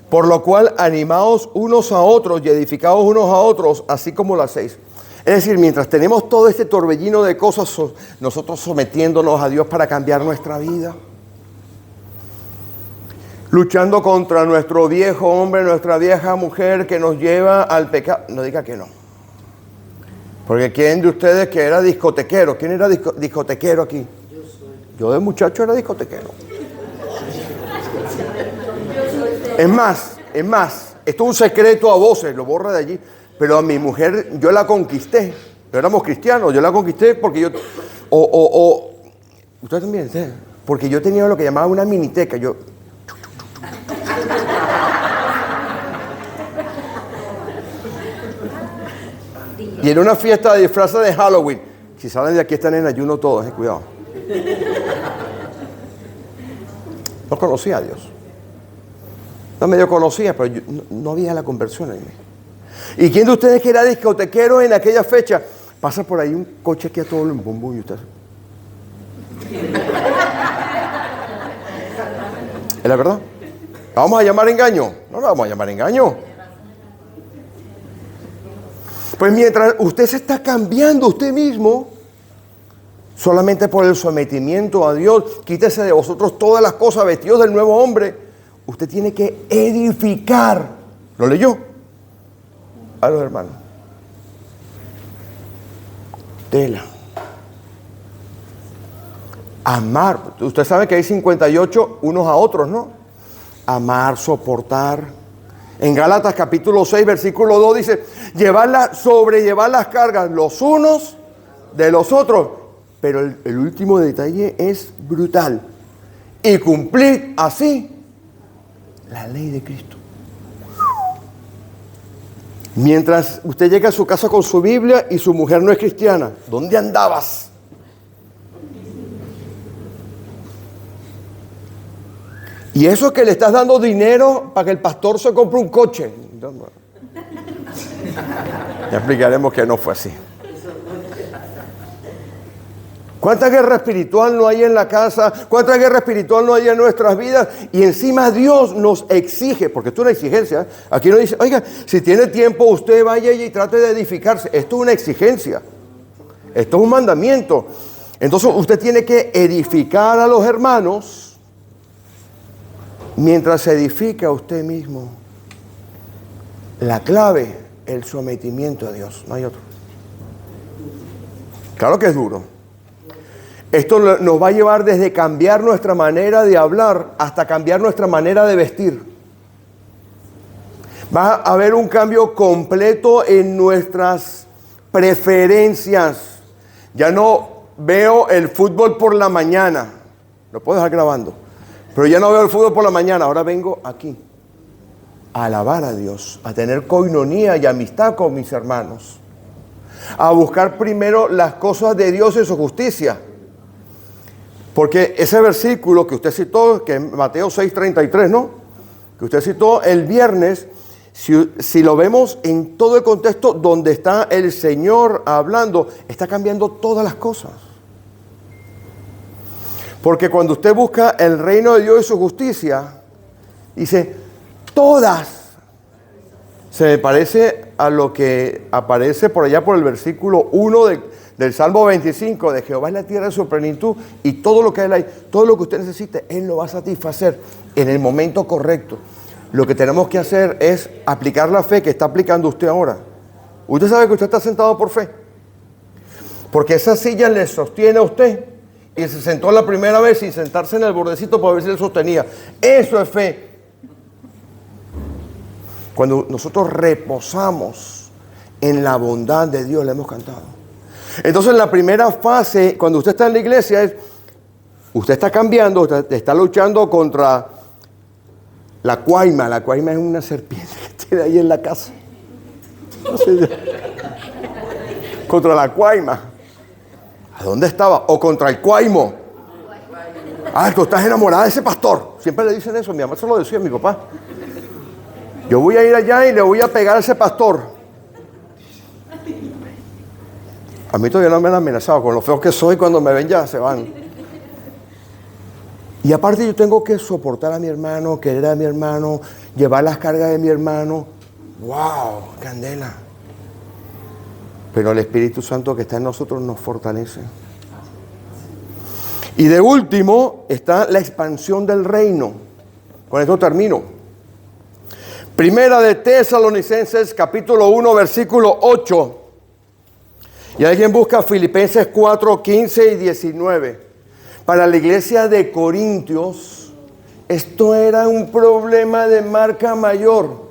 por lo cual animaos unos a otros y edificaos unos a otros, así como lo hacéis. Es decir, mientras tenemos todo este torbellino de cosas, nosotros sometiéndonos a Dios para cambiar nuestra vida, luchando contra nuestro viejo hombre, nuestra vieja mujer que nos lleva al pecado. No diga que no. Porque ¿quién de ustedes que era discotequero? ¿Quién era discotequero aquí? Yo de muchacho era discotequero. Es más, esto es un secreto a voces, lo borra de allí, pero a mi mujer yo la conquisté, éramos cristianos. Yo la conquisté porque yo... Usted también, ¿sí? Porque yo tenía lo que llamaba una miniteca. Y en una fiesta de disfraces de Halloween, si salen de aquí están en ayuno todos, cuidado. No conocía a Dios. No medio conocía, pero no había la conversión en mí. ¿Y quién de ustedes que era discotequero en aquella fecha? Pasa por ahí un coche que a todo en bombón y usted... ¿Es la verdad? ¿La vamos a llamar engaño? No la vamos a llamar engaño. Pues mientras usted se está cambiando usted mismo, solamente por el sometimiento a Dios, quítese de vosotros todas las cosas, vestidos del nuevo hombre, usted tiene que edificar. ¿Lo leyó? A los hermanos. Tela. Amar. Usted sabe que hay 58 unos a otros, ¿no? Amar, soportar. En Gálatas capítulo 6, versículo 2 dice, sobrellevar las cargas los unos de los otros. Pero el último detalle es brutal. Y cumplir así la ley de Cristo. Mientras usted llega a su casa con su Biblia y su mujer no es cristiana, ¿dónde andabas? Y eso que le estás dando dinero para que el pastor se compre un coche. Ya explicaremos que no fue así. ¿Cuánta guerra espiritual no hay en la casa? ¿Cuánta guerra espiritual no hay en nuestras vidas? Y encima Dios nos exige, porque esto es una exigencia. Aquí nos dice, oiga, si tiene tiempo usted vaya y trate de edificarse. Esto es una exigencia. Esto es un mandamiento. Entonces usted tiene que edificar a los hermanos mientras se edifica a usted mismo. La clave, el sometimiento a Dios. No hay otro. Claro que es duro. Esto nos va a llevar desde cambiar nuestra manera de hablar hasta cambiar nuestra manera de vestir. Va a haber un cambio completo en nuestras preferencias. Ya no veo el fútbol por la mañana. Lo puedo dejar grabando. Pero ya no veo el fútbol por la mañana. Ahora vengo aquí a alabar a Dios, a tener coinonía y amistad con mis hermanos. A buscar primero las cosas de Dios y su justicia. Porque ese versículo que usted citó, que es Mateo 6:33, ¿no? Que usted citó el viernes, si lo vemos en todo el contexto donde está el Señor hablando, está cambiando todas las cosas. Porque cuando usted busca el reino de Dios y su justicia, dice, todas. Se me parece a lo que aparece por allá por el versículo 1 del Salmo 25, de Jehová es la tierra de su plenitud y todo lo que Él hay, todo lo que usted necesite, Él lo va a satisfacer en el momento correcto. Lo que tenemos que hacer es aplicar la fe que está aplicando usted ahora. Usted sabe que usted está sentado por fe, porque esa silla le sostiene a usted y se sentó la primera vez sin sentarse en el bordecito para ver si él sostenía. Eso es fe. Cuando nosotros reposamos en la bondad de Dios, le hemos cantado. Entonces la primera fase, cuando usted está en la iglesia, es, usted está cambiando, usted está luchando contra la cuaima. La cuaima es una serpiente que tiene ahí en la casa. No sé, contra la cuaima. ¿A dónde estaba? O contra el cuaimo. Ah, tú estás enamorada de ese pastor. Siempre le dicen eso, mi mamá se lo decía a mi papá. Yo voy a ir allá y le voy a pegar a ese pastor. A mí todavía no me han amenazado. Con lo feo que soy, cuando me ven ya se van. Y aparte yo tengo que soportar a mi hermano, querer a mi hermano, llevar las cargas de mi hermano. ¡Wow! ¡Candela! Pero el Espíritu Santo que está en nosotros nos fortalece. Y de último está la expansión del reino. Con esto termino. Primera de Tesalonicenses, capítulo 1, versículo 8. Y alguien busca Filipenses 4, 15 y 19. Para la iglesia de Corintios, esto era un problema de marca mayor.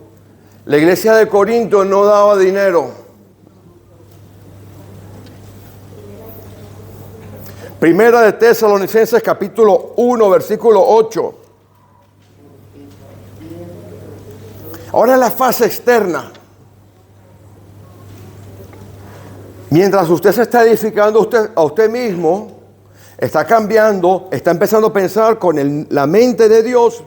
La iglesia de Corintios no daba dinero. Primera de Tesalonicenses capítulo 1, versículo 8. Ahora la fase externa. Mientras usted se está edificando a usted mismo, está cambiando, está empezando a pensar con la mente de Dios,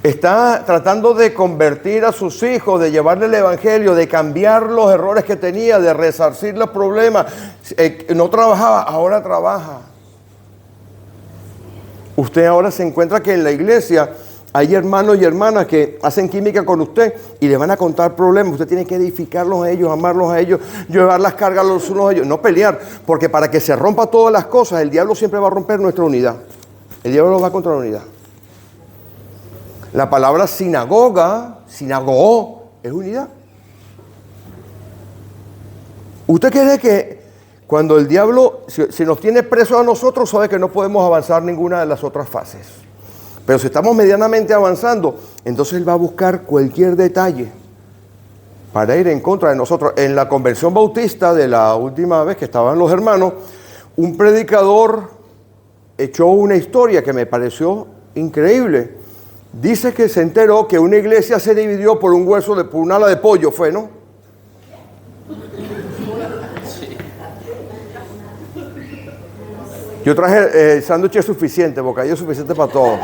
está tratando de convertir a sus hijos, de llevarle el evangelio, de cambiar los errores que tenía, de resarcir los problemas. No trabajaba, ahora trabaja. Usted ahora se encuentra que en la iglesia hay hermanos y hermanas que hacen química con usted y le van a contar problemas. Usted tiene que edificarlos a ellos, amarlos a ellos, llevar las cargas los unos a ellos. No pelear, porque para que se rompa todas las cosas, el diablo siempre va a romper nuestra unidad. El diablo va contra la unidad. La palabra sinagoga, sinagó, es unidad. ¿Usted cree que cuando el diablo, si nos tiene presos a nosotros, sabe que no podemos avanzar ninguna de las otras fases? Pero si estamos medianamente avanzando, entonces él va a buscar cualquier detalle para ir en contra de nosotros. En la convención bautista de la última vez que estaban los hermanos, un predicador echó una historia que me pareció increíble. Dice que se enteró que una iglesia se dividió por un hueso, por un ala de pollo, fue, ¿no? Yo traje sándwiches suficiente, bocadillo suficiente para todos.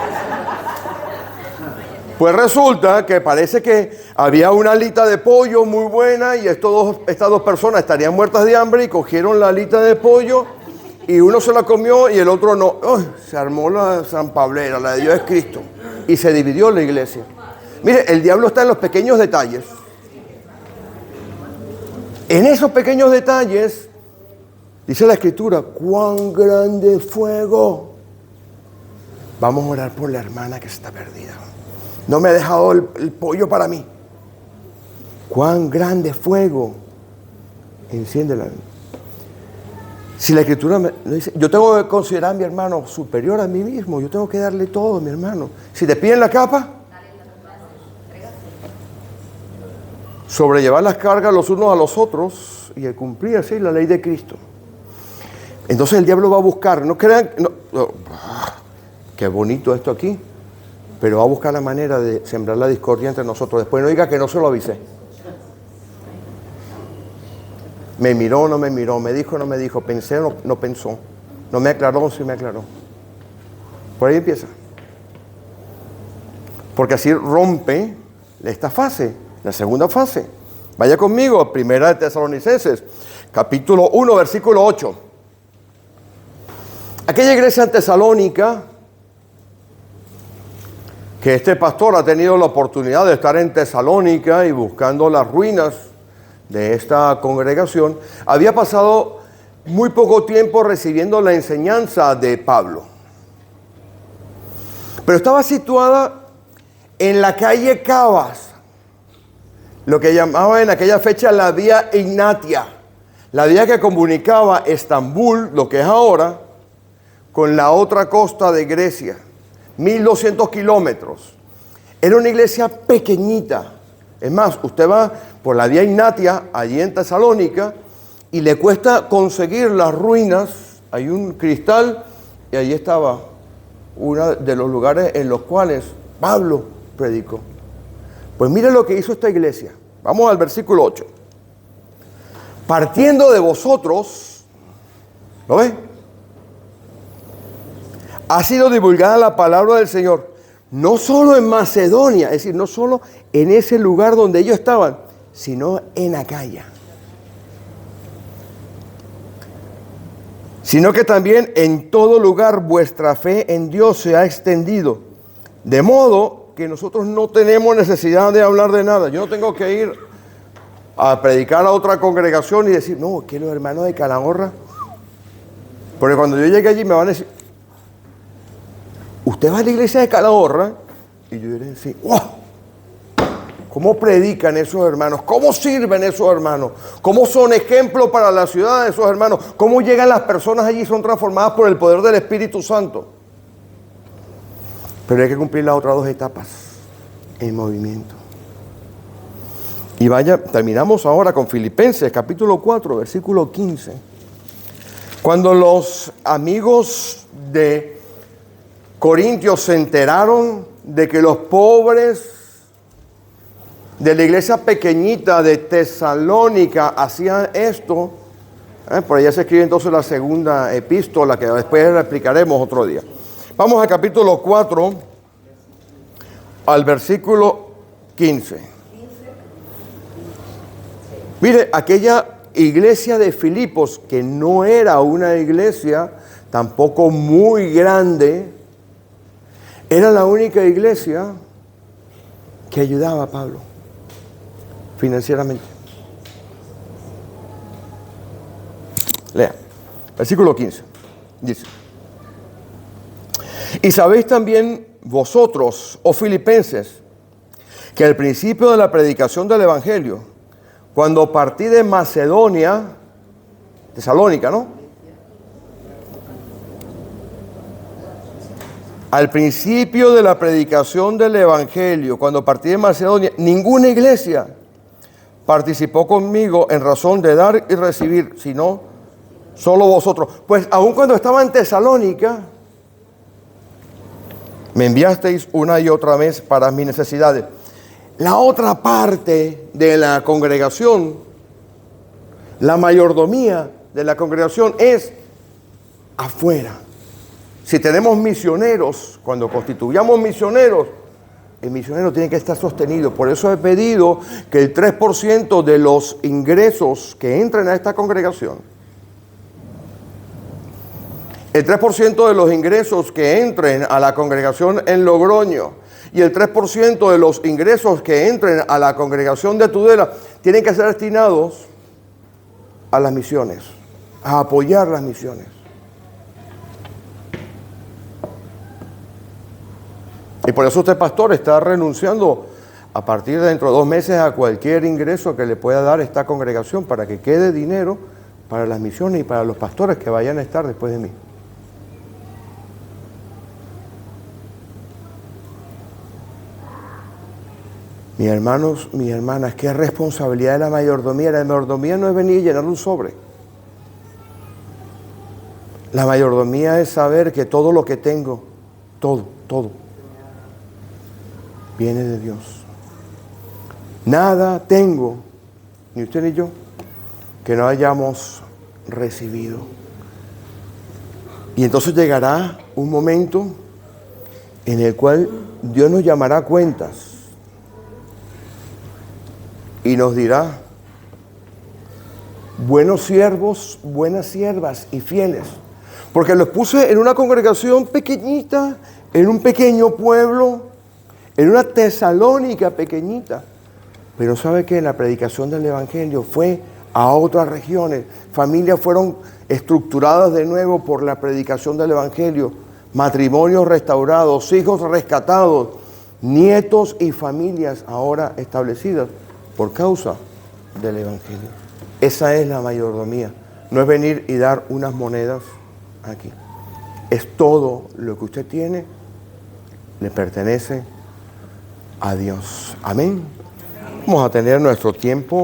Pues resulta que parece que había una alita de pollo muy buena y estas dos personas estarían muertas de hambre y cogieron la alita de pollo y uno se la comió y el otro no. Se armó la sanpablera, la de Dios es Cristo, y se dividió la iglesia. Mire, el diablo está en los pequeños detalles. En esos pequeños detalles, dice la Escritura, cuán grande fuego. Vamos a orar por la hermana que está perdida. No me ha dejado el pollo para mí. Cuán grande fuego. Enciéndela. Si la Escritura me dice, yo tengo que considerar a mi hermano superior a mí mismo. Yo tengo que darle todo a mi hermano. Si te piden la capa, sobrellevar las cargas los unos a los otros y cumplir así la ley de Cristo. Entonces el diablo va a buscar, no crean, qué bonito esto aquí, pero va a buscar la manera de sembrar la discordia entre nosotros. Después no diga que no se lo avisé. Me miró, no me miró, me dijo, no me dijo, pensé, no pensó, no me aclaró, sí me aclaró. Por ahí empieza. Porque así rompe esta fase, la segunda fase. Vaya conmigo a Primera de Tesalonicenses, capítulo 1, versículo 8. Aquella iglesia en Tesalónica, que este pastor ha tenido la oportunidad de estar en Tesalónica y buscando las ruinas de esta congregación, había pasado muy poco tiempo recibiendo la enseñanza de Pablo. Pero estaba situada en la calle Cabas, lo que llamaba en aquella fecha la vía Ignatia, la vía que comunicaba Estambul, lo que es ahora, con la otra costa de Grecia, 1200 kilómetros. Era una iglesia pequeñita. Es más, usted va por la vía Ignatia, allí en Tesalónica, y le cuesta conseguir las ruinas. Hay un cristal y allí estaba uno de los lugares en los cuales Pablo predicó. Pues mire lo que hizo esta iglesia. Vamos al versículo 8. Partiendo de vosotros, ¿lo ve? Ha sido divulgada la palabra del Señor, no solo en Macedonia, es decir, no solo en ese lugar donde ellos estaban, sino en Acaya. Sino que también en todo lugar vuestra fe en Dios se ha extendido, de modo que nosotros no tenemos necesidad de hablar de nada. Yo no tengo que ir a predicar a otra congregación y decir, no, que los hermanos de Calahorra, porque cuando yo llegue allí me van a decir, usted va a la iglesia de Calahorra, y yo diré, sí, ¡wow! ¿Cómo predican esos hermanos? ¿Cómo sirven esos hermanos? ¿Cómo son ejemplo para la ciudad de esos hermanos? ¿Cómo llegan las personas allí y son transformadas por el poder del Espíritu Santo? Pero hay que cumplir las otras dos etapas en movimiento. Y vaya, terminamos ahora con Filipenses, capítulo 4, versículo 15. Cuando los amigos de Corintios se enteraron de que los pobres de la iglesia pequeñita de Tesalónica hacían esto, por allá se escribe entonces la segunda epístola, que después explicaremos otro día. Vamos al capítulo 4, al versículo 15. Mire, aquella iglesia de Filipos, que no era una iglesia tampoco muy grande, era la única iglesia que ayudaba a Pablo financieramente. Lea, versículo 15, dice: y sabéis también vosotros, oh filipenses, que al principio de la predicación del Evangelio, cuando partí de Macedonia, Tesalónica, ¿no? Al principio de la predicación del Evangelio, cuando partí de Macedonia, ninguna iglesia participó conmigo en razón de dar y recibir, sino solo vosotros. Pues aun cuando estaba en Tesalónica, me enviasteis una y otra vez para mis necesidades. La otra parte de la congregación, la mayordomía de la congregación es afuera. Si tenemos misioneros, cuando constituyamos misioneros, el misionero tiene que estar sostenido. Por eso he pedido que el 3% de los ingresos que entren a esta congregación, el 3% de los ingresos que entren a la congregación en Logroño y el 3% de los ingresos que entren a la congregación de Tudela tienen que ser destinados a las misiones, a apoyar las misiones. Y por eso usted, pastor, está renunciando a partir de dentro de 2 meses a cualquier ingreso que le pueda dar esta congregación para que quede dinero para las misiones y para los pastores que vayan a estar después de mí. Mis hermanos, mis hermanas, qué responsabilidad de la mayordomía. La mayordomía no es venir y llenar un sobre. La mayordomía es saber que todo lo que tengo, todo, viene de Dios. Nada tengo, ni usted ni yo, que no hayamos recibido. Y entonces llegará un momento en el cual Dios nos llamará a cuentas y nos dirá: buenos siervos, buenas siervas y fieles. Porque los puse en una congregación pequeñita, en un pequeño pueblo, en una Tesalónica pequeñita. Pero ¿sabe qué? La predicación del Evangelio fue a otras regiones. Familias fueron estructuradas de nuevo por la predicación del Evangelio. Matrimonios restaurados, hijos rescatados, nietos y familias ahora establecidas por causa del Evangelio. Esa es la mayordomía. No es venir y dar unas monedas aquí. Es todo lo que usted tiene, le pertenece a Dios. Amén. Vamos a tener nuestro tiempo